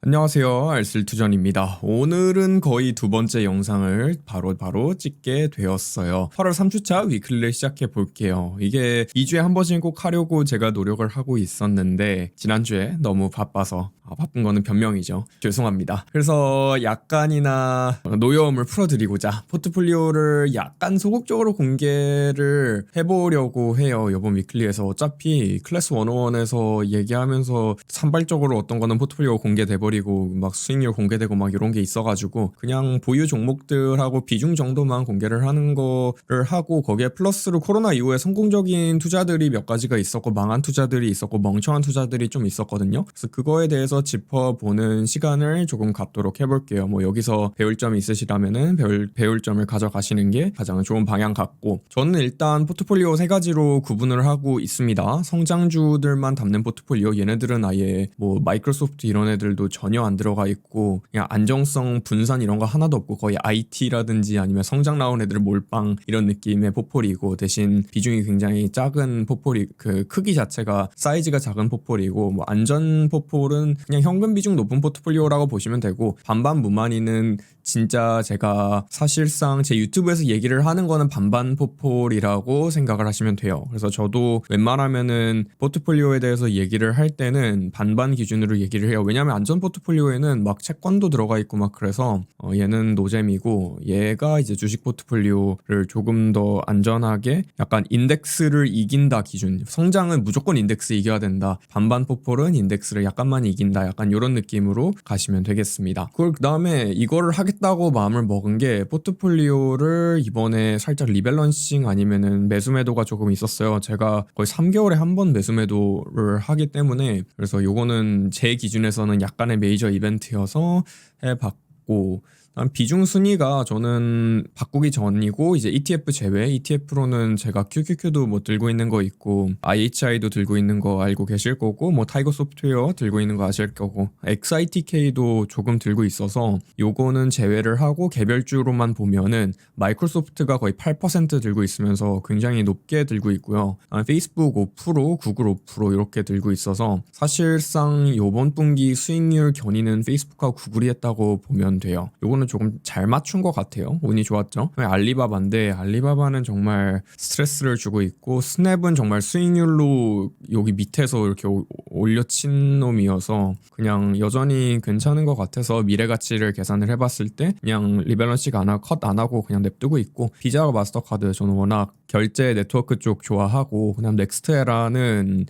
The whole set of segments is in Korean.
안녕하세요. 알쓸투전입니다. 오늘은 거의 두 번째 영상을 바로 찍게 되었어요. 8월 3주차 위클리를 시작해 볼게요. 이게 2주에 한 번씩 꼭 하려고 제가 노력을 하고 있었는데 지난주에 너무 바빠서 바쁜 거는 변명이죠. 죄송합니다. 그래서 약간이나 노여움을 풀어드리고자 포트폴리오를 약간 소극적으로 공개를 해보려고 해요. 이번 위클리에서 어차피 클래스 101에서 얘기하면서 산발적으로 어떤 거는 포트폴리오 공개돼버리고 막 수익률 공개되고 막 이런 게 있어가지고 그냥 보유 종목들하고 비중 정도만 공개를 하는 거를 하고 거기에 플러스로 코로나 이후에 성공적인 투자들이 몇 가지가 있었고 망한 투자들이 있었고 멍청한 투자들이 좀 있었거든요. 그래서 그거에 대해서 짚어보는 시간을 조금 갖도록 해볼게요. 뭐 여기서 배울 점이 있으시다면은 배울 점을 가져가시는 게 가장 좋은 방향 같고, 저는 일단 포트폴리오 세 가지로 구분을 하고 있습니다. 성장주들만 담는 포트폴리오, 얘네들은 아예 뭐 마이크로소프트 이런 애들도 전혀 안 들어가 있고 그냥 안정성 분산 이런 거 하나도 없고 거의 IT라든지 아니면 성장 나온 애들 몰빵 이런 느낌의 포폴이고, 대신 비중이 굉장히 작은 포폴이, 그 크기 자체가 사이즈가 작은 포폴이고, 뭐 안전 포폴은 그냥 현금 비중 높은 포트폴리오라고 보시면 되고, 반반 무만이는 진짜 제가 사실상 제 유튜브에서 얘기를 하는 거는 반반 포폴이라고 생각을 하시면 돼요. 그래서 저도 웬만하면은 포트폴리오에 대해서 얘기를 할 때는 반반 기준으로 얘기를 해요. 왜냐면 안전 포트폴리오에는 막 채권도 들어가 있고 막 그래서 얘는 노잼이고, 얘가 이제 주식 포트폴리오를 조금 더 안전하게 약간 인덱스를 이긴다 기준, 성장은 무조건 인덱스 이겨야 된다, 반반 포폴은 인덱스를 약간만 이긴다, 약간 이런 느낌으로 가시면 되겠습니다. 그 다음에 이거를 하겠다고 마음을 먹은 게, 포트폴리오를 이번에 살짝 리밸런싱 아니면은 매수 매도가 조금 있었어요. 제가 거의 3개월에 한 번 매수 매도를 하기 때문에, 그래서 요거는 제 기준에서는 약간의 메이저 이벤트여서 해봤고, 비중 순위가 저는 바꾸기 전이고 이제 ETF 제외, ETF로는 제가 QQQ도 뭐 들고 있는 거 있고 IHI도 들고 있는 거 알고 계실 거고, 뭐 타이거 소프트웨어 들고 있는 거 아실 거고 XITK도 조금 들고 있어서 요거는 제외를 하고, 개별주로만 보면은 마이크로소프트가 거의 8% 들고 있으면서 굉장히 높게 들고 있고요. 페이스북 5%, 구글 5% 이렇게 들고 있어서 사실상 요번 분기 수익률 견인은 페이스북하고 구글이 했다고 보면 돼요. 요거는 조금 잘 맞춘 것 같아요. 운이 좋았죠. 알리바바인데 알리바바는 정말 스트레스를 주고 있고, 스냅은 정말 수익률로 여기 밑에서 이렇게 올려친 놈이어서 그냥 여전히 괜찮은 것 같아서 미래 가치를 계산을 해봤을 때 그냥 리밸런싱 안 하고 컷 안 하고 그냥 냅두고 있고, 비자와 마스터카드 저는 워낙 결제 네트워크 쪽 좋아하고, 그냥 넥스트에라는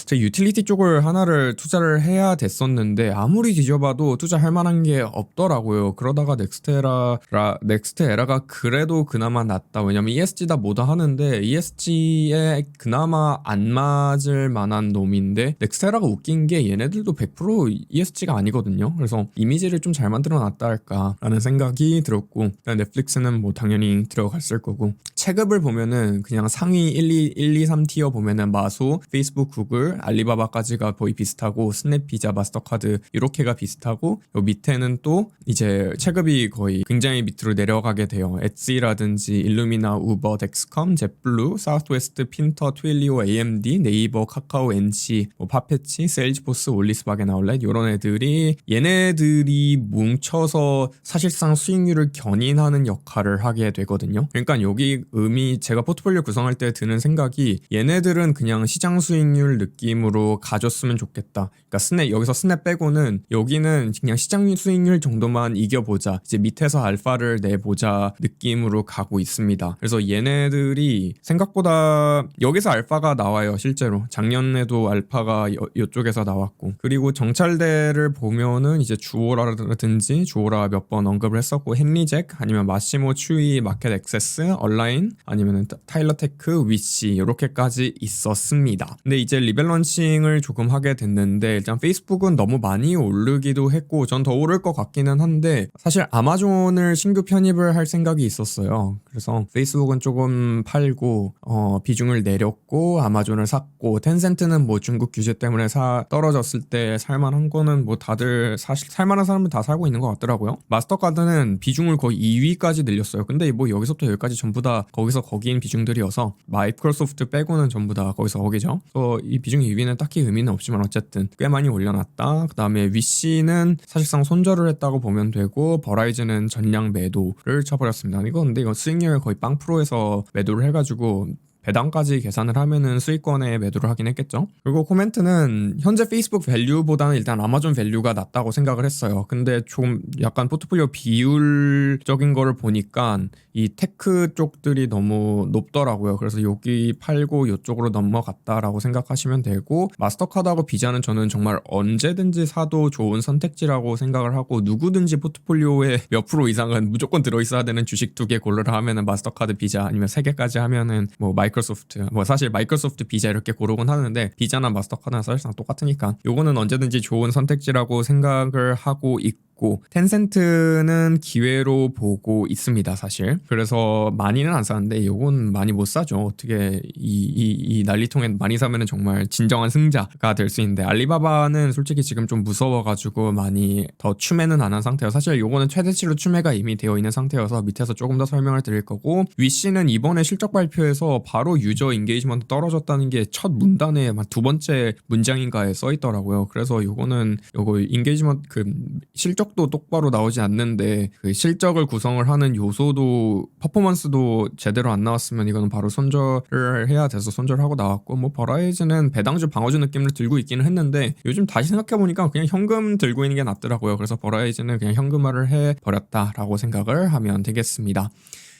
제 유틸리티 쪽을 하나를 투자를 해야 됐었는데 아무리 뒤져봐도 투자할 만한 게 없더라고요. 그러다가 넥스트에라가 그래도 그나마 낫다. 왜냐면 ESG다 뭐다 하는데 ESG에 그나마 안 맞을 만한 놈인데, 넥스트에라가 웃긴 게 얘네들도 100% ESG가 아니거든요. 그래서 이미지를 좀 잘 만들어 놨다 할까라는 생각이 들었고, 넷플릭스는 뭐 당연히 들어갔을 거고, 체급을 보면은 그냥 상위 1, 2, 3티어 보면은 마소, 페이스북, 구글, 알리바바까지가 거의 비슷하고, 스냅, 비자, 마스터카드 이렇게가 비슷하고, 요 밑에는 또 이제 체급이 거의 굉장히 밑으로 내려가게 돼요. 엣지라든지 일루미나, 우버, 덱스컴, 젯블루, 사우스웨스트, 핀터, 트윌리오, AMD, 네이버, 카카오, NC, 뭐 파페치, 세일즈포스, 올리스바겐 아울렛 이런 애들이, 얘네들이 뭉쳐서 사실상 수익률을 견인하는 역할을 하게 되거든요. 그러니까 여기 제가 포트폴리오 구성할 때 드는 생각이, 얘네들은 그냥 시장 수익률 느낌으로 가줬으면 좋겠다. 그러니까 여기서 스냅 빼고는 여기는 그냥 시장 수익률 정도만 이겨보자, 이제 밑에서 알파를 내보자 느낌으로 가고 있습니다. 그래서 얘네들이 생각보다 여기서 알파가 나와요. 실제로 작년에도 알파가 이쪽에서 나왔고, 그리고 정찰대를 보면은 이제 주오라 몇 번 언급을 했었고, 헨리잭 아니면 마시모 추이, 마켓 액세스, 얼라인 아니면 타일러 테크, 위시 이렇게까지 있었습니다. 근데 이제 리밸런싱을 조금 하게 됐는데, 일단 페이스북은 너무 많이 오르기도 했고 전 더 오를 것 같기는 한데, 사실 아마존을 신규 편입을 할 생각이 있었어요. 그래서 페이스북은 조금 팔고 비중을 내렸고 아마존을 샀고, 텐센트는 뭐 중국 규제 때문에 떨어졌을 때 살만한 거는 뭐 다들 사실 살만한 사람은 다 살고 있는 것 같더라고요. 마스터카드는 비중을 거의 2위까지 늘렸어요. 근데 뭐 여기서부터 여기까지 전부 다 거기서 거기인 비중들이어서 마이크로소프트 빼고는 전부 다 거기서 거기죠. 이 비중 2위는 딱히 의미는 없지만 어쨌든 꽤 많이 올려놨다. 그 다음에 위시는 사실상 손절을 했다고 보면 되고 버라이즌은 전량 매도를 쳐버렸습니다. 근데 이거 수익률 거의 0%에서 매도를 해가지고 배당까지 계산을 하면은 수익권에 매도를 하긴 했겠죠. 그리고 코멘트는 현재 페이스북 밸류보다는 일단 아마존 밸류가 낮다고 생각을 했어요. 근데 좀 약간 포트폴리오 비율적인 거를 보니까 이 테크 쪽들이 너무 높더라고요. 그래서 여기 팔고 이쪽으로 넘어갔다라고 생각하시면 되고, 마스터카드하고 비자는 저는 정말 언제든지 사도 좋은 선택지라고 생각을 하고, 누구든지 포트폴리오에 몇 프로 이상은 무조건 들어있어야 되는 주식 2개 고르라 하면은 마스터카드 비자, 아니면 3개까지 하면은 뭐 마이크로소프트, 뭐 사실 마이크로소프트 비자 이렇게 고르곤 하는데 비자나 마스터카드나 사실상 똑같으니까 요거는 언제든지 좋은 선택지라고 생각을 하고 있고, 텐센트는 기회로 보고 있습니다 사실. 그래서 많이는 안 사는데 요건 많이 못 사죠. 어떻게 이 난리통에 많이 사면은 정말 진정한 승자가 될 수 있는데, 알리바바는 솔직히 지금 좀 무서워가지고 많이 더 추매는 안 한 상태여서, 사실 요거는 최대치로 추매가 이미 되어 있는 상태여서 밑에서 조금 더 설명을 드릴 거고, 위씨는 이번에 실적 발표에서 바로 유저 인게이지먼트 떨어졌다는 게 첫 문단에 두 번째 문장인가에 써 있더라고요. 그래서 요거 인게이지먼트 그 실적도 똑바로 나오지 않는데 그 실적을 구성을 하는 요소도 퍼포먼스도 제대로 안 나왔으면 이거는 바로 손절을 해야 돼서 손절하고 나왔고, 뭐 버라이즌은 배당주 방어주 느낌을 들고 있기는 했는데 요즘 다시 생각해보니까 그냥 현금 들고 있는 게 낫더라고요. 그래서 버라이즌은 그냥 현금화를 해버렸다라고 생각을 하면 되겠습니다.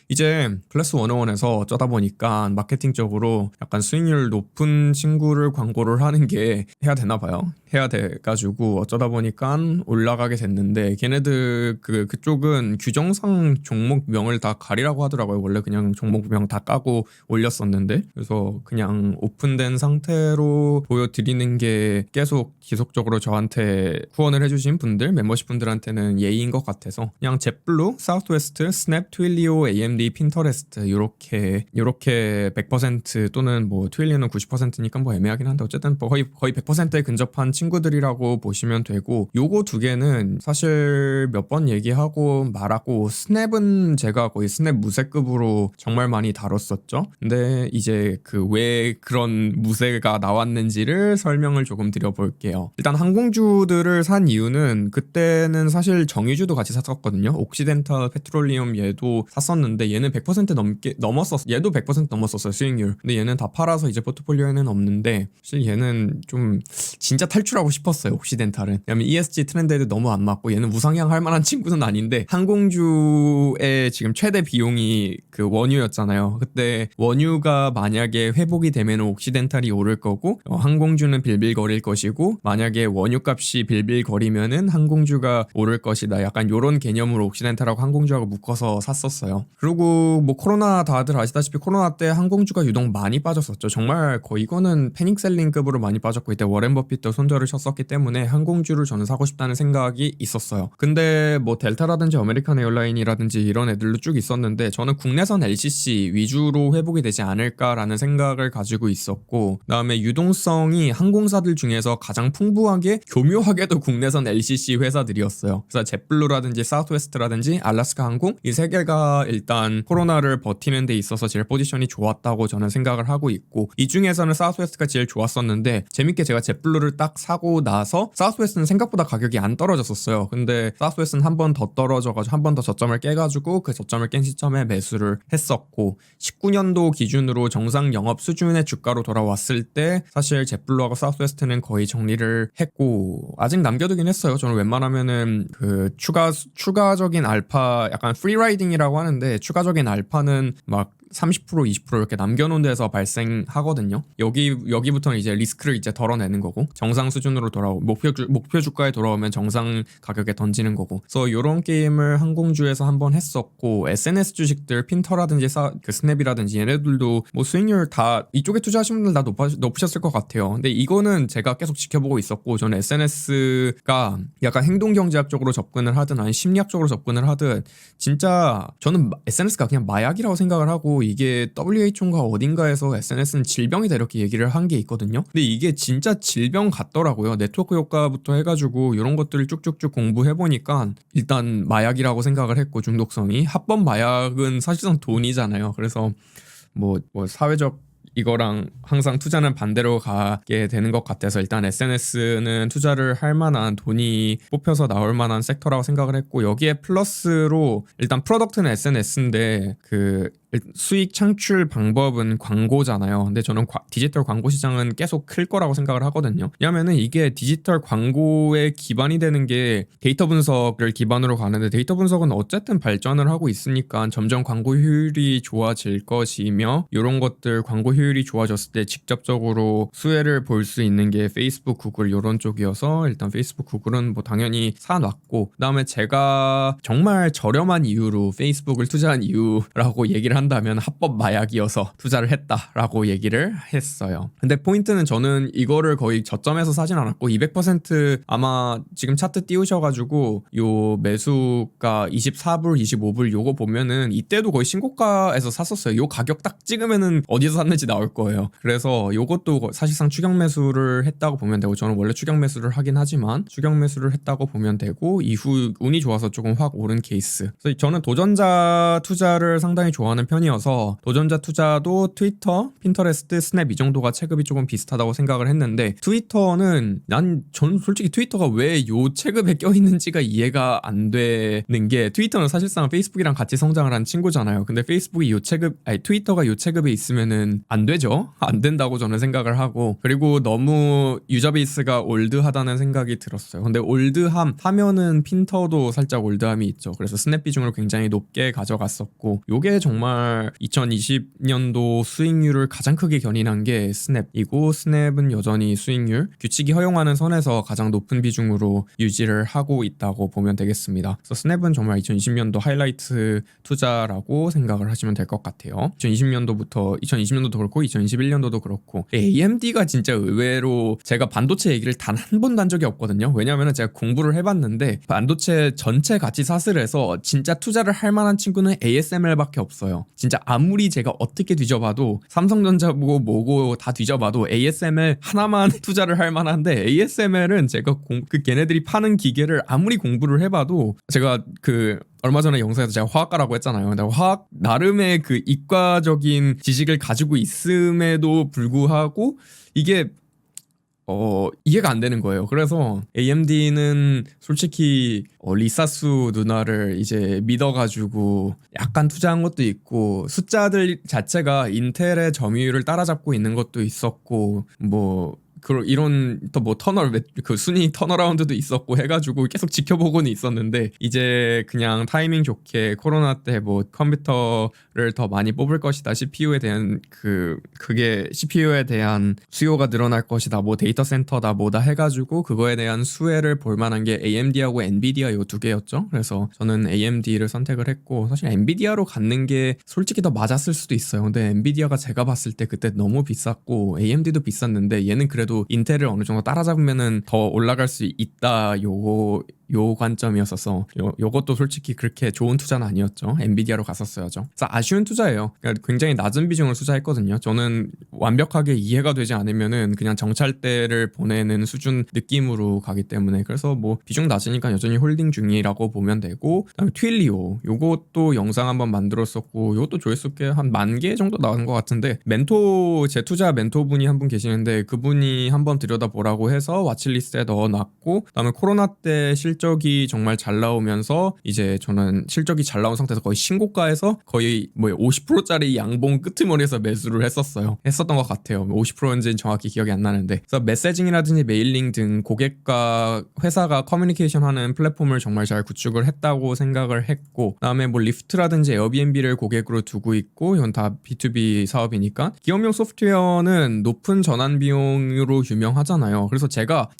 이제 클래스 101에서 어쩌다 보니까 마케팅적으로 약간 수익률 높은 친구를 광고를 하는 게 해야 되나 봐요. 해야 돼가지고 어쩌다 보니까 올라가게 됐는데, 걔네들 그쪽은 규정상 종목명을 다 가리라고 하더라고요. 원래 그냥 종목명 다 까고 올렸었는데, 그래서 그냥 오픈된 상태로 보여드리는 게 계속 지속적으로 저한테 후원을 해주신 분들, 멤버십 분들한테는 예의인 것 같아서 그냥 젯블루, 사우스웨스트, 스냅, 트윌리오, AMD, 핀터레스트 요렇게 100% 또는 뭐 트윌리오는 90%니까 뭐 애매하긴 한데 어쨌든 거의 100%에 근접한 친구들이라고 보시면 되고, 요거 2개는 사실 몇 번 얘기하고 말았고, 스냅은 제가 거의 스냅 무쇠급으로 정말 많이 다뤘었죠. 근데 이제 왜 그런 무쇠가 나왔는지를 설명을 조금 드려볼게요. 일단 항공주들을 산 이유는, 그때는 사실 정유주도 같이 샀었거든요. 옥시덴탈 페트롤리움 얘도 샀었는데 얘는 100% 얘도 100% 넘었었어요 수익률. 근데 얘는 다 팔아서 이제 포트폴리오에는 없는데, 사실 얘는 좀 진짜 탈출하고 싶었어요 옥시덴탈은. 왜냐면 ESG 트렌드에도 너무 안 맞고 얘는 우상향 할 만한 친구는 아닌데, 항공주의 지금 최대 비용이 원유였잖아요. 그때 원유가 만약에 회복이 되면 옥시덴탈이 오를 거고, 항공주는 빌빌거릴 것이고, 만약에 원유값이 빌빌거리면은 항공주가 오를 것이다, 약간 요런 개념으로 옥시덴탈하고 항공주하고 묶어서 샀었어요. 그리고 뭐 코로나 다들 아시다시피 코로나 때 항공주가 유독 많이 빠졌었죠. 정말 거의 이거는 패닉셀링급으로 많이 빠졌고, 이때 워렌 버핏도 손절을 쳤었기 때문에 항공주를 저는 사고 싶다는 생각이 있었어요. 근데 뭐 델타라든지 아메리칸 에어라인이라든지 이런 애들도 쭉 있었는데, 저는 국내선 LCC 위주로 회복이 되지 않을까라는 생각을 가지고 있었고, 그다음에 유동성이 항공사들 중에서 가장 풍부하게 교묘하게도 국내선 LCC 회사들이었어요. 그래서 젯블루라든지 사우스웨스트라든지 알라스카 항공, 이 세 개가 일단 코로나를 버티는 데 있어서 제일 포지션이 좋았다고 저는 생각을 하고 있고, 이 중에서는 사우스웨스트가 제일 좋았었는데, 재밌게 제가 젯블루를 딱 사고 나서 사우스웨스트는 생각보다 가격이 안 떨어졌었어요. 근데 사우스웨스트는 한 번 더 떨어져가지고 한 번 더 저점을 깨가지고 그 저점을 깬 시점에 매수를 했었고, 19년도 기준으로 정상 영업 수준의 주가로 돌아왔을 때 사실 젯블루하고 사우스웨스트는 거의 정리를 했고, 아직 남겨두긴 했어요. 저는 웬만하면은 추가적인 알파, 약간 프리라이딩이라고 하는데, 추가적인 알파는 막 30% 20% 이렇게 남겨놓은 데서 발생하거든요. 여기부터는 이제 리스크를 이제 덜어내는 거고, 정상 수준으로 목표 주가에 돌아오면 정상 가격에 던지는 거고. 그래서 이런 게임을 항공주에서 한번 했었고, SNS 주식들 핀터라든지 스냅이라든지 얘네들도 뭐 수익률 다 이쪽에 투자하신 분들 다 높으셨을 것 같아요. 근데 이거는 제가 계속 지켜보고 있었고, 저는 SNS가 약간 행동경제학적으로 접근을 하든 아니 심리학적으로 접근을 하든, 진짜 저는 SNS가 그냥 마약이라고 생각을 하고, 그리고 이게 WHO인가 어딘가에서 SNS는 질병이다 이렇게 얘기를 한 게 있거든요. 근데 이게 진짜 질병 같더라고요. 네트워크 효과부터 해가지고 이런 것들을 쭉쭉쭉 공부해보니까 일단 마약이라고 생각을 했고, 중독성이 합법 마약은 사실상 돈이잖아요. 그래서 뭐 사회적 이거랑 항상 투자는 반대로 가게 되는 것 같아서 일단 SNS는 투자를 할 만한, 돈이 뽑혀서 나올 만한 섹터라고 생각을 했고, 여기에 플러스로 일단 프로덕트는 SNS인데 그 수익 창출 방법은 광고잖아요. 근데 저는 디지털 광고 시장은 계속 클 거라고 생각을 하거든요. 왜냐면은 이게 디지털 광고에 기반이 되는 게 데이터 분석을 기반으로 가는데, 데이터 분석은 어쨌든 발전을 하고 있으니까 점점 광고 효율이 좋아질 것이며, 이런 것들 광고 효율이 좋아졌을 때 직접적으로 수혜를 볼 수 있는 게 페이스북, 구글 이런 쪽이어서 일단 페이스북, 구글은 뭐 당연히 사놨고, 그다음에 제가 정말 저렴한 이유로 페이스북을 투자한 이유라고 얘기를 한다면 합법 마약이어서 투자를 했다라고 얘기를 했어요. 근데 포인트는 저는 이거를 거의 저점에서 사진 않았고 200% 아마 지금 차트 띄우셔가지고 요 매수가 24불, 25불 요거 보면은 이때도 거의 신고가에서 샀었어요. 요 가격 딱 찍으면은 어디서 샀는지 나올 거예요. 그래서 요것도 사실상 추격 매수를 했다고 보면 되고, 저는 원래 추격 매수를 하긴 하지만 추격 매수를 했다고 보면 되고, 이후 운이 좋아서 조금 확 오른 케이스. 그래서 저는 도전자 투자를 상당히 좋아하는 편이어서 도전자 투자도 트위터, 핀터레스트, 스냅 이 정도가 체급이 조금 비슷하다고 생각을 했는데, 트위터는 전 솔직히 트위터가 왜 요 체급에 껴있는지가 이해가 안 되는 게, 트위터는 사실상 페이스북이랑 같이 성장을 한 친구잖아요. 근데 페이스북이 요 체급, 아니 트위터가 요 체급에 있으면은 안 되죠? 안 된다고 저는 생각을 하고, 그리고 너무 유저 베이스가 올드하다는 생각이 들었어요. 근데 올드함 하면은 핀터도 살짝 올드함이 있죠. 그래서 스냅 비중을 굉장히 높게 가져갔었고, 요게 정말 2020년도 수익률을 가장 크게 견인한 게 스냅이고, 스냅은 여전히 수익률 규칙이 허용하는 선에서 가장 높은 비중으로 유지를 하고 있다고 보면 되겠습니다. 그래서 스냅은 정말 2020년도 하이라이트 투자라고 생각을 하시면 될 것 같아요. 2020년도도 그렇고 2021년도도 그렇고, AMD가 진짜 의외로 제가 반도체 얘기를 단 한 번도 한 적이 없거든요. 왜냐면은 제가 공부를 해봤는데 반도체 전체 가치 사슬에서 진짜 투자를 할 만한 친구는 ASML밖에 없어요. 진짜 아무리 제가 어떻게 뒤져봐도, 삼성전자 보고 뭐고 다 뒤져봐도 ASML 하나만 투자를 할 만한데, ASML은 제가 걔네들이 파는 기계를 아무리 공부를 해봐도, 제가 얼마 전에 영상에서 제가 화학과라고 했잖아요. 근데 화학 나름의 그 이과적인 지식을 가지고 있음에도 불구하고 이게 이해가 안 되는 거예요. 그래서 AMD는 솔직히 리사수 누나를 이제 믿어가지고 약간 투자한 것도 있고, 숫자들 자체가 인텔의 점유율을 따라잡고 있는 것도 있었고, 이런 또 순위 턴어라운드도 있었고 해가지고 계속 지켜보고는 있었는데, 이제 그냥 타이밍 좋게 코로나 때 컴퓨터를 더 많이 뽑을 것이다, CPU에 대한 그게 CPU에 대한 수요가 늘어날 것이다, 데이터 센터다 뭐다 해가지고 그거에 대한 수혜를 볼 만한 게 AMD하고 엔비디아 요 두 개였죠. 그래서 저는 AMD를 선택을 했고, 사실 엔비디아로 갖는 게 솔직히 더 맞았을 수도 있어요. 근데 엔비디아가 제가 봤을 때 그때 너무 비쌌고 AMD도 비쌌는데, 얘는 그래도 인텔을 어느 정도 따라잡으면은 더 올라갈 수 있다, 요 관점이었어서 요것도 솔직히 그렇게 좋은 투자는 아니었죠. 엔비디아로 갔었어야죠. 그래서 아쉬운 투자예요. 그러니까 굉장히 낮은 비중을 투자했거든요. 저는 완벽하게 이해가 되지 않으면은 그냥 정찰대를 보내는 수준 느낌으로 가기 때문에, 그래서 비중 낮으니까 여전히 홀딩 중이라고 보면 되고, 그다음에 트윌리오 요것도 영상 한번 만들었었고, 요것도 조회수 한 10,000개 정도 나온 것 같은데, 제 투자 멘토분이 한 분 계시는데 그분이 한번 들여다보라고 해서 와치리스트에 넣어놨고, 그다음에 코로나 때 실적이 정말 잘 나오면서 이제 저는 실적이 잘 나온 상태에서 거의 신고가에서 거의 50%짜리 양봉 끄트머리에서 매수를 했었던 것 같아요. 50%인지는 정확히 기억이 안 나는데, 그래서 메시징이라든지 메일링 등 고객과 회사가 커뮤니케이션 하는 플랫폼을 정말 잘 구축을 했다고 생각을 했고, 그다음에 리프트라든지 에어비앤비를 고객으로 두고 있고, 이건 다 B2B 사업이니까. 기업용 소프트웨어는 높은 전환 비용으로 유명하잖아요. 그래서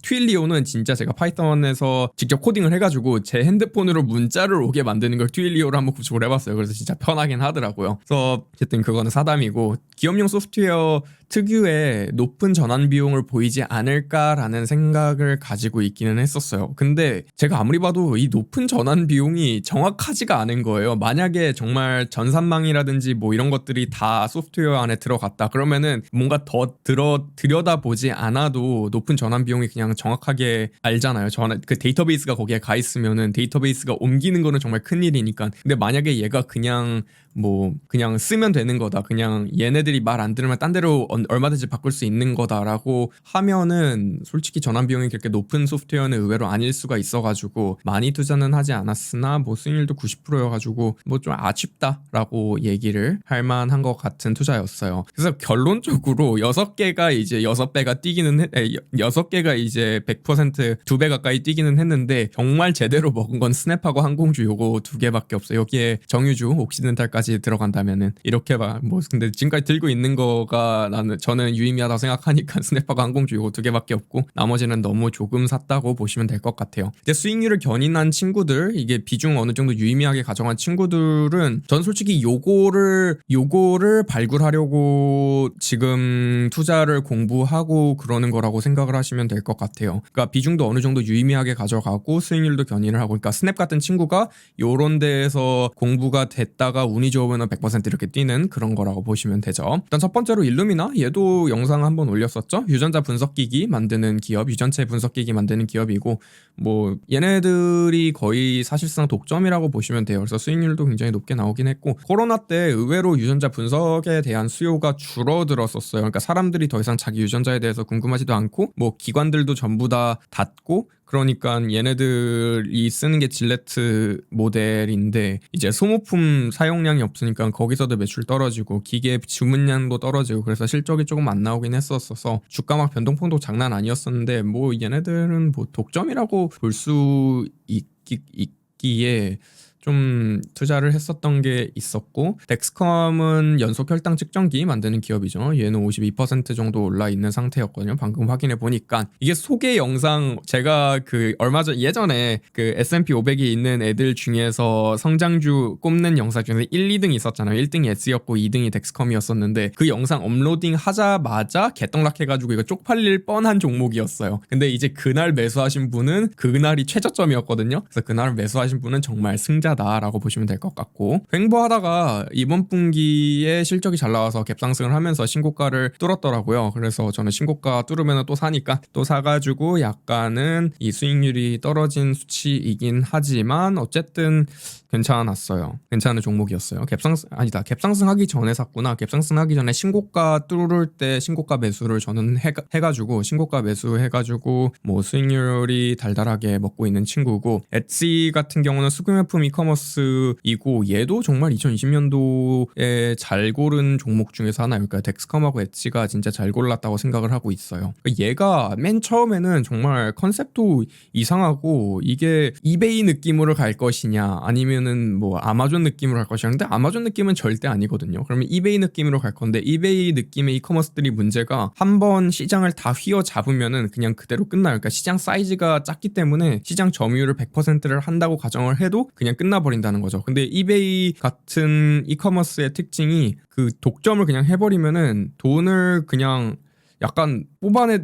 트윌리오는 진짜 제가 파이썬에서 직접 코딩을 해가지고 제 핸드폰으로 문자를 오게 만드는 걸 트윌리오로 한번 구축을 해봤어요. 그래서 진짜 편하긴 하더라고요. 그래서 어쨌든 그거는 사담이고, 기업용 소프트웨어 특유의 높은 전환 비용을 보이지 않을까라는 생각을 가지고 있기는 했었어요. 근데 제가 아무리 봐도 이 높은 전환 비용이 정확하지가 않은 거예요. 만약에 정말 전산망이라든지 뭐 이런 것들이 다 소프트웨어 안에 들어갔다 그러면은 뭔가 더 들여다보지 않아도 높은 전환 비용이 그냥 정확하게 알잖아요. 그 데이터베이스가 거기에 가 있으면은 데이터베이스가 옮기는 거는 정말 큰일이니까. 근데 만약에 얘가 그냥 쓰면 되는 거다. 그냥 얘네들이 말 안 들으면 딴 데로 얼마든지 바꿀 수 있는 거다라고 하면은 솔직히 전환 비용이 그렇게 높은 소프트웨어는 의외로 아닐 수가 있어가지고 많이 투자는 하지 않았으나 뭐 수익률도 90%여가지고 뭐 좀 아쉽다라고 얘기를 할 만한 것 같은 투자였어요. 그래서 결론적으로 6개가 이제 6배가 뛰기는 6개가 이제 100% 2배 가까이 뛰기는 했는데 정말 제대로 먹은 건 스냅하고 항공주 요거 2개밖에 없어요. 여기에 정유주 옥시덴탈까지 들어간다면은 이렇게 뭐 근데 지금까지 들고 있는 거가 저는 유의미하다고 생각하니까 스냅하고 항공주 요거 2개밖에 없고 나머지는 너무 조금 샀다고 보시면 될 것 같아요. 근데 수익률을 견인한 친구들, 이게 비중 어느 정도 유의미하게 가져간 친구들은 전 솔직히 요거를 발굴하려고 지금 투자를 공부하고 그러는 거라고 생각을 하시면 될 것 같아요. 그러니까 비중도 어느 정도 유의미하게 가져가고 수익률도 견인을 하고, 그러니까 스냅 같은 친구가 요런 데에서 공부가 됐다가 운이 좋으면 100% 이렇게 뛰는 그런 거라고 보시면 되죠. 일단 첫 번째로 일루미나, 얘도 영상 한번 올렸었죠. 유전자 분석기기 만드는 기업, 유전체 분석기기 만드는 기업이고 뭐 얘네들이 거의 사실상 독점이라고 보시면 돼요. 그래서 수익률도 굉장히 높게 나오긴 했고, 코로나 때 의외로 유전자 분석에 대한 수요가 줄어들었었어요. 그러니까 사람들이 더 이상 자기 유전자에 대해서 궁금하지도 않고 뭐 기관들도 전부 다 닫고, 그러니까 얘네들이 쓰는 게 질레트 모델인데 이제 소모품 사용량이 없으니까 거기서도 매출 떨어지고 기계 주문량도 떨어지고, 그래서 실적이 조금 안 나오긴 했었어서 주가 막 변동폭도 장난 아니었었는데 뭐 얘네들은 뭐 독점이라고 볼 수 있기에 좀 투자를 했었던 게 있었고, 덱스컴은 연속 혈당 측정기 만드는 기업이죠. 얘는 52% 정도 올라 있는 상태였거든요. 방금 확인해 보니까 이게 소개 영상, 제가 그 얼마 전 예전에 그 S&P 500에 있는 애들 중에서 성장주 꼽는 영상 중에서 1, 2등이 있었잖아요. 1등이 S였고 2등이 덱스컴이었었는데 그 영상 업로딩 하자마자 개떡락해가지고 이거 쪽팔릴 뻔한 종목이었어요. 근데 이제 그날 매수하신 분은 그날이 최저점이었거든요. 그래서 그날 매수하신 분은 정말 승자다라고 보시면 될 것 같고, 횡보하다가 이번 분기에 실적이 잘 나와서 갭상승을 하면서 신고가를 뚫었더라고요. 그래서 저는 신고가 뚫으면 또 사니까 또 사가지고 약간은 이 수익률이 떨어진 수치이긴 하지만 어쨌든 괜찮았어요. 괜찮은 종목이었어요. 갭상승하기 전에 샀구나. 갭상승하기 전에 신고가 뚫을 때 신고가 매수를 저는 해가지고 신고가 매수해가지고 뭐 수익률이 달달하게 먹고 있는 친구고, 엣지 같은 경우는 수급용품 이커머스이고 얘도 정말 2020년도에 잘 고른 종목 중에서 하나예요. 그러니까 덱스컴하고 엣지가 진짜 잘 골랐다고 생각을 하고 있어요. 그러니까 얘가 맨 처음에는 정말 컨셉도 이상하고 이게 이베이 느낌으로 갈 것이냐 아니면은 뭐 아마존 느낌으로 갈 것이냐, 근데 아마존 느낌은 절대 아니거든요. 그러면 이베이 느낌으로 갈 건데, 이베이 느낌의 이커머스들이 문제가 한번 시장을 다 휘어잡으면은 그냥 그대로 끝나요. 그러니까 시장 사이즈가 작기 때문에 시장 점유율을 100%를 한다고 가정을 해도 그냥 끝나버린다는 거죠. 근데 이베이 같은 이커머스의 특징이 그 독점을 그냥 해버리면은 돈을 그냥 약간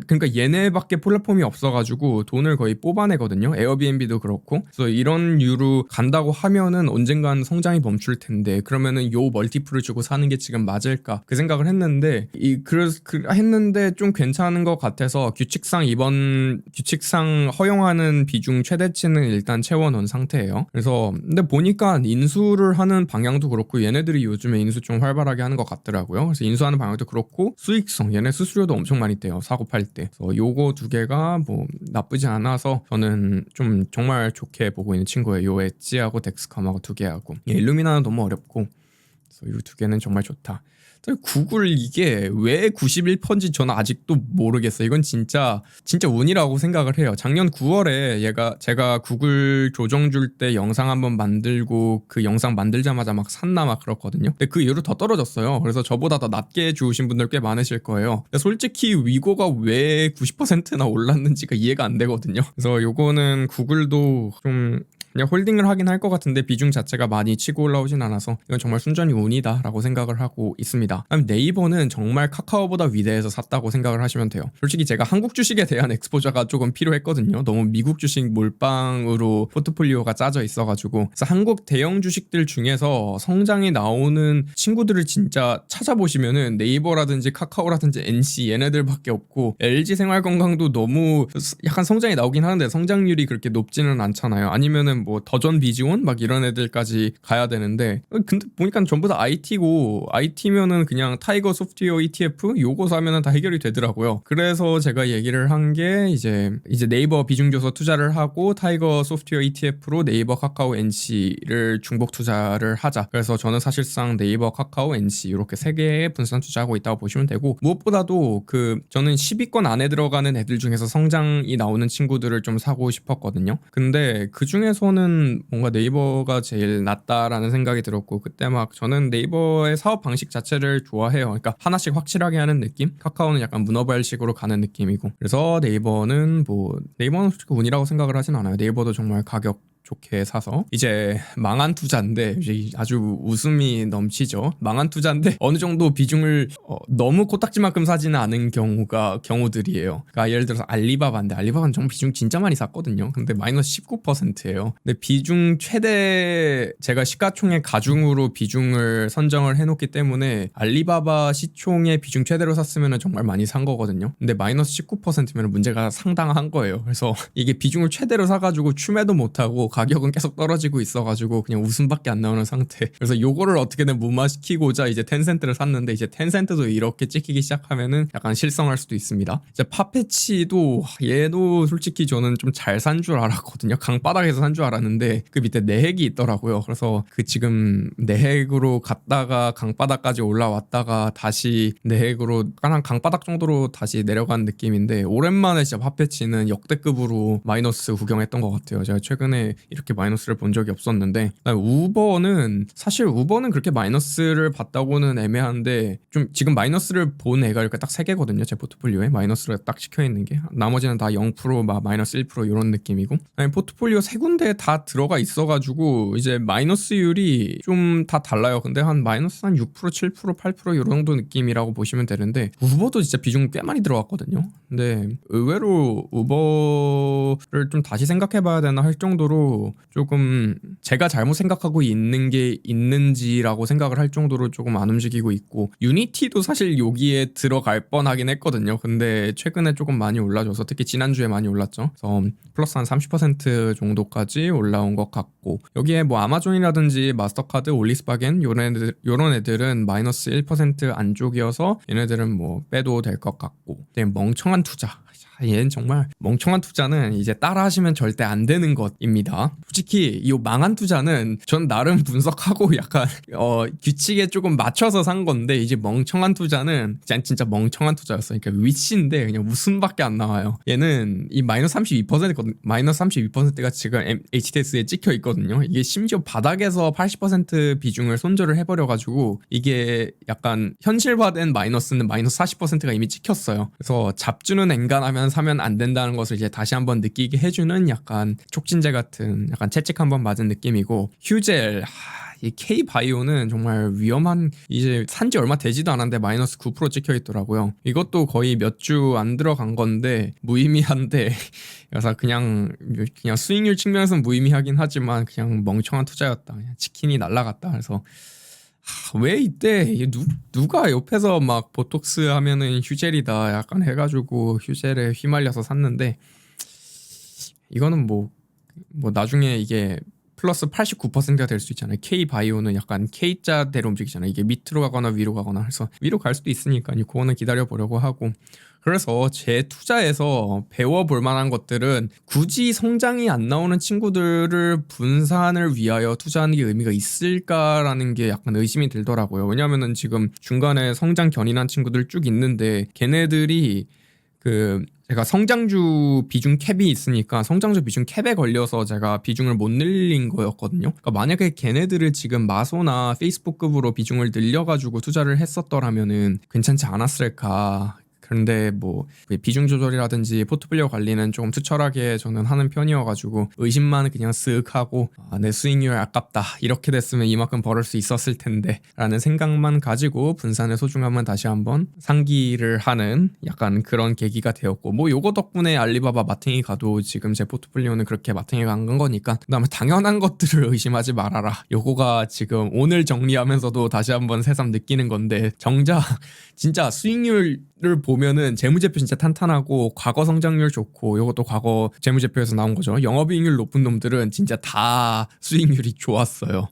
그러니까 얘네밖에 플랫폼이 없어가지고 돈을 거의 뽑아내거든요. 에어비앤비도 그렇고. 그래서 이런 유로 간다고 하면은 언젠간 성장이 멈출 텐데, 그러면은 요 멀티플을 주고 사는 게 지금 맞을까 그 생각을 했는데, 했는데 좀 괜찮은 것 같아서 이번 규칙상 허용하는 비중 최대치는 일단 채워놓은 상태예요. 그래서 근데 보니까 인수를 하는 방향도 그렇고, 얘네들이 요즘에 인수 좀 활발하게 하는 것 같더라고요. 그래서 인수하는 방향도 그렇고, 수익성, 얘네 수수료도 엄청 많이 떼요. 사고 팔 때. 그래서 요거 2개가 뭐 나쁘지 않아서 저는 좀 정말 좋게 보고 있는 친구예요. 요 엣지하고 덱스컴하고 2개하고. 일루미나는 너무 어렵고, 그래서 이 2개는 정말 좋다. 구글 이게 왜 91%인지 저는 아직도 모르겠어요. 이건 진짜 운이라고 생각을 해요. 작년 9월에 제가 구글 조정 줄 때 영상 한번 만들고 그 영상 만들자마자 막 샀나 막 그렇거든요. 근데 그 이후로 더 떨어졌어요. 그래서 저보다 더 낮게 주우신 분들 꽤 많으실 거예요. 솔직히 위고가 왜 90%나 올랐는지가 이해가 안 되거든요. 그래서 요거는 구글도 좀 그냥 홀딩을 하긴 할 것 같은데 비중 자체가 많이 치고 올라오진 않아서 이건 정말 순전히 운이다라고 생각을 하고 있습니다. 그다음 네이버는 정말 카카오보다 위대해서 샀다고 생각을 하시면 돼요. 솔직히 제가 한국 주식에 대한 엑스포저가 조금 필요했거든요. 너무 미국 주식 몰빵으로 포트폴리오가 짜져 있어가지고. 그래서 한국 대형 주식들 중에서 성장이 나오는 친구들을 진짜 찾아보시면은 네이버라든지 카카오라든지 NC 얘네들밖에 없고, LG생활건강도 너무 약간 성장이 나오긴 하는데 성장률이 그렇게 높지는 않잖아요. 아니면은 뭐 더전 비지온 막 이런 애들까지 가야 되는데, 근데 보니까 전부 다 IT고, IT면은 그냥 타이거 소프트웨어 ETF 요거 사면은 다 해결이 되더라고요. 그래서 제가 얘기를 한 게 이제 네이버 비중 줘서 투자를 하고 타이거 소프트웨어 ETF로 네이버, 카카오, NC를 중복 투자를 하자. 그래서 저는 사실상 네이버, 카카오, NC 이렇게 세 개에 분산 투자하고 있다고 보시면 되고, 무엇보다도 저는 10위권 안에 들어가는 애들 중에서 성장이 나오는 친구들을 좀 사고 싶었거든요. 근데 그 중에서는 뭔가 네이버가 제일 낫다라는 생각이 들었고, 그때 막 저는 네이버의 사업 방식 자체를 좋아해요. 그러니까 하나씩 확실하게 하는 느낌? 카카오는 약간 문어발식으로 가는 느낌이고. 그래서 네이버는 솔직히 운이라고 생각을 하진 않아요. 네이버도 정말 가격 좋게 사서 이제 망한 투자인데, 이제 아주 웃음이 넘치죠. 망한 투자인데 어느 정도 비중을 너무 코딱지만큼 사지는 않은 경우들이에요. 그러니까 예를 들어서 알리바바인데, 알리바바는 정말 비중 진짜 많이 샀거든요. 근데 마이너스 19%예요. 근데 비중 최대, 제가 시가총액 가중으로 비중을 선정을 해놓기 때문에 알리바바 시총의 비중 최대로 샀으면 정말 많이 산 거거든요. 근데 마이너스 19%면 문제가 상당한 거예요. 그래서 이게 비중을 최대로 사가지고 추매도 못하고 가격은 계속 떨어지고 있어가지고 그냥 웃음밖에 안 나오는 상태. 그래서 요거를 어떻게든 무마시키고자 이제 텐센트를 샀는데, 이제 텐센트도 이렇게 찍히기 시작하면은 약간 실성할 수도 있습니다. 이제 파페치도, 얘도 솔직히 저는 좀 잘 산 줄 알았거든요. 강바닥에서 산 줄 알았는데 그 밑에 내핵이 있더라고요. 그래서 지금 내핵으로 갔다가 강바닥까지 올라왔다가 다시 내핵으로 한 강바닥 정도로 다시 내려간 느낌인데, 오랜만에 진짜 파페치는 역대급으로 마이너스 구경했던 것 같아요. 제가 최근에 이렇게 마이너스를 본 적이 없었는데, 우버는 그렇게 마이너스를 봤다고는 애매한데, 좀 지금 마이너스를 본 애가 이렇게 딱 3개거든요. 제 포트폴리오에 마이너스가 딱 찍혀있는 게. 나머지는 다 0%, 마이너스 1% 이런 느낌이고, 포트폴리오 3군데 다 들어가 있어가지고 이제 마이너스율이 좀 다 달라요. 근데 한 마이너스 한 6%, 7%, 8% 이런 정도 느낌이라고 보시면 되는데, 우버도 진짜 비중 꽤 많이 들어갔거든요. 근데 의외로 우버를 좀 다시 생각해봐야 되나 할 정도로 조금 제가 잘못 생각하고 있는 게 있는지라고 생각을 할 정도로 조금 안 움직이고 있고, 유니티도 사실 여기에 들어갈 뻔하긴 했거든요. 근데 최근에 조금 많이 올라줘서, 특히 지난주에 많이 올랐죠. 그래서 플러스 한 30% 정도까지 올라온 것 같고, 여기에 뭐 아마존이라든지 마스터카드, 올리스바겐 요런 애들은 마이너스 1% 안쪽이어서 얘네들은 뭐 빼도 될 것 같고. 멍청한 투자, 얘는 정말 멍청한 투자는 이제 따라하시면 절대 안 되는 것입니다. 솔직히 이 망한 투자는 전 나름 분석하고 약간 규칙에 조금 맞춰서 산 건데, 이제 멍청한 투자는 진짜 멍청한 투자였어. 그러니까 위치인데 그냥 웃음밖에 안 나와요. 얘는 이 마이너스 32%거든. 마이너스 32%가 지금 HTS에 찍혀 있거든요. 이게 심지어 바닥에서 80% 비중을 손절을 해버려가지고 이게 약간 현실화된 마이너스는 마이너스 40%가 이미 찍혔어요. 그래서 잡주는 엔간하면 사면 안 된다는 것을 이제 다시 한번 느끼게 해주는 약간 촉진제 같은, 약간 채찍 한번 맞은 느낌이고, 휴젤, 이 K바이오는 정말 위험한, 이제 산지 얼마 되지도 않았는데 마이너스 9% 찍혀 있더라고요. 이것도 거의 몇 주 안 들어간 건데 무의미한데 그래서 그냥 수익률 측면에서는 무의미하긴 하지만 그냥 멍청한 투자였다. 그냥 치킨이 날라갔다. 그래서 왜 이때 누가 옆에서 막 보톡스 하면은 휴젤이다 약간 해가지고 휴젤에 휘말려서 샀는데, 이거는 뭐 나중에 이게 플러스 89%가 될 수 있잖아요. K바이오는 약간 K자대로 움직이잖아요. 이게 밑으로 가거나 위로 가거나 해서 위로 갈 수도 있으니까 그거는 기다려보려고 하고. 그래서 제 투자에서 배워볼 만한 것들은, 굳이 성장이 안 나오는 친구들을 분산을 위하여 투자하는 게 의미가 있을까라는 게 약간 의심이 들더라고요. 왜냐면은 지금 중간에 성장 견인한 친구들 쭉 있는데, 걔네들이 제가 성장주 비중 캡이 있으니까 성장주 비중 캡에 걸려서 제가 비중을 못 늘린 거였거든요. 그러니까 만약에 걔네들을 지금 마소나 페이스북급으로 비중을 늘려가지고 투자를 했었더라면은 괜찮지 않았을까. 그런데 뭐 비중 조절이라든지 포트폴리오 관리는 조금 투철하게 저는 하는 편이어가지고 의심만 그냥 쓱 하고 내 수익률 아깝다, 이렇게 됐으면 이만큼 벌을 수 있었을 텐데 라는 생각만 가지고 분산의 소중함은 다시 한번 상기를 하는 약간 그런 계기가 되었고, 뭐 요거 덕분에 알리바바 마탱이 가도 지금 제 포트폴리오는 그렇게 마탱이가 안 간 거니까 그다음에 당연한 것들을 의심하지 말아라, 요거가 지금 오늘 정리하면서도 다시 한번 새삼 느끼는 건데, 정작 진짜 수익률을 보면은 재무제표 진짜 탄탄하고 과거 성장률 좋고, 요것도 과거 재무제표에서 나온 거죠. 영업이익률 높은 놈들은 진짜 다 수익률이 좋았어요.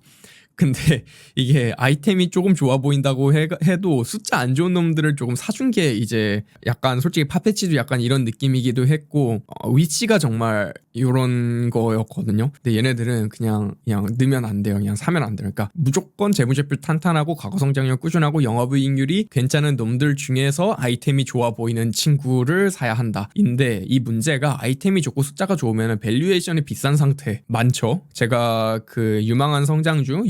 근데 이게 아이템이 조금 좋아 보인다고 해도 숫자 안 좋은 놈들을 조금 사준 게 이제 약간 솔직히 파페치도 약간 이런 느낌이기도 했고, 위치가 정말 이런 거였거든요. 근데 얘네들은 그냥 넣으면 안 돼요. 그냥 사면 안 돼요. 그러니까 무조건 재무제표 탄탄하고 과거 성장률 꾸준하고 영업이익률이 괜찮은 놈들 중에서 아이템이 좋아 보이는 친구를 사야 한다. 인데 이 문제가 아이템이 좋고 숫자가 좋으면 밸류에이션이 비싼 상태 많죠. 제가 그 유망한 성장주,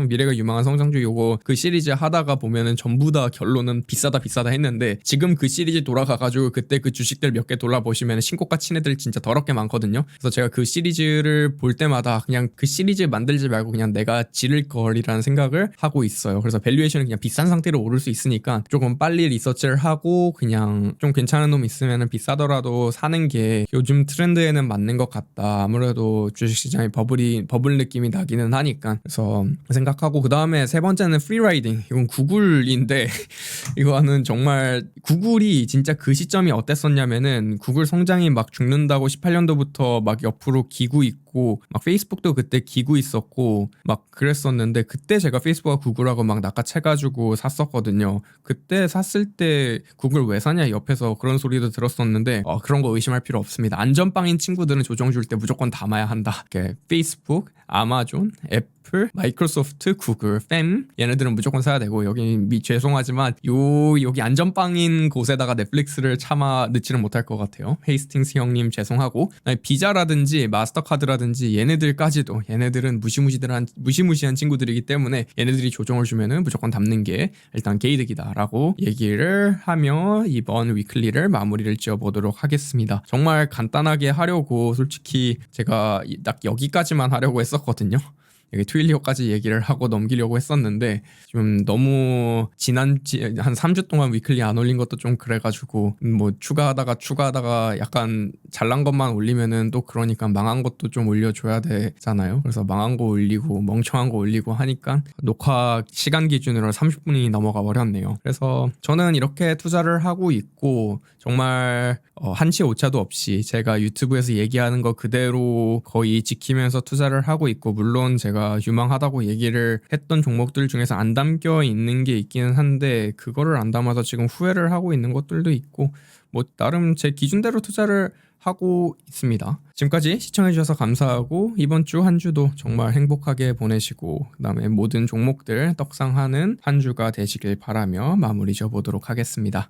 미래가 유망한 성장주 요거 그 시리즈 하다가 보면은 전부 다 결론은 비싸다 했는데, 지금 그 시리즈 돌아가가지고 그때 그 주식들 몇 개 돌아보시면 신고가 친 애들 진짜 더럽게 많거든요. 그래서 제가 그 시리즈를 볼 때마다 그냥 그 시리즈 만들지 말고 그냥 내가 지를 거리라는 생각을 하고 있어요. 그래서 밸류에이션이 그냥 비싼 상태로 오를 수 있으니까 조금 빨리 리서치를 하고 그냥 좀 괜찮은 놈 있으면은 비싸더라도 사는 게 요즘 트렌드에는 맞는 것 같다. 아무래도 주식시장이 버블 느낌이 나기는 하니까. 그래서 생각하고, 그 다음에 세 번째는 프리라이딩. 이건 구글인데 이거는 정말 구글이 진짜 그 시점이 어땠었냐면은, 구글 성장이 막 죽는다고 18년도부터 막 옆으로 기고 있고, 막 페이스북도 그때 기고 있었고 막 그랬었는데, 그때 제가 페이스북과 구글하고 막 낚아채가지고 샀었거든요. 그때 샀을 때 구글 왜 사냐 옆에서 그런 소리도 들었었는데, 그런 거 의심할 필요 없습니다. 안전빵인 친구들은 조정 줄 때 무조건 담아야 한다. 페이스북, 아마존, 애플, 마이크로소프트, 구글, 팸, 얘네들은 무조건 사야 되고, 여기 죄송하지만 여기 안전빵인 곳에다가 넷플릭스를 차마 넣지는 못할 것 같아요. 헤이스팅스 형님 죄송하고, 비자라든지 마스터카드라든지 얘네들까지도, 얘네들은 무시무시한 친구들이기 때문에 얘네들이 조정을 주면은 무조건 담는 게 일단 게이득이다라고 얘기를 하며 이번 위클리를 마무리를 지어보도록 하겠습니다. 정말 간단하게 하려고 솔직히 제가 딱 여기까지만 하려고 했었거든요. 여기 트윌리오까지 얘기를 하고 넘기려고 했었는데, 좀 너무 한 3주 동안 위클리 안 올린 것도 좀 그래가지고, 뭐 추가하다가 약간 잘난 것만 올리면은 또 그러니까 망한 것도 좀 올려줘야 되잖아요. 그래서 망한 거 올리고 멍청한 거 올리고 하니까 녹화 시간 기준으로 30분이 넘어가 버렸네요. 그래서 저는 이렇게 투자를 하고 있고, 정말 한치 오차도 없이 제가 유튜브에서 얘기하는 거 그대로 거의 지키면서 투자를 하고 있고, 물론 제가 유망하다고 얘기를 했던 종목들 중에서 안 담겨 있는 게 있기는 한데, 그거를 안 담아서 지금 후회를 하고 있는 것들도 있고, 뭐 나름 제 기준대로 투자를 하고 있습니다. 지금까지 시청해주셔서 감사하고, 이번 주 한 주도 정말 행복하게 보내시고, 그다음에 모든 종목들 떡상하는 한 주가 되시길 바라며 마무리 지어보도록 하겠습니다.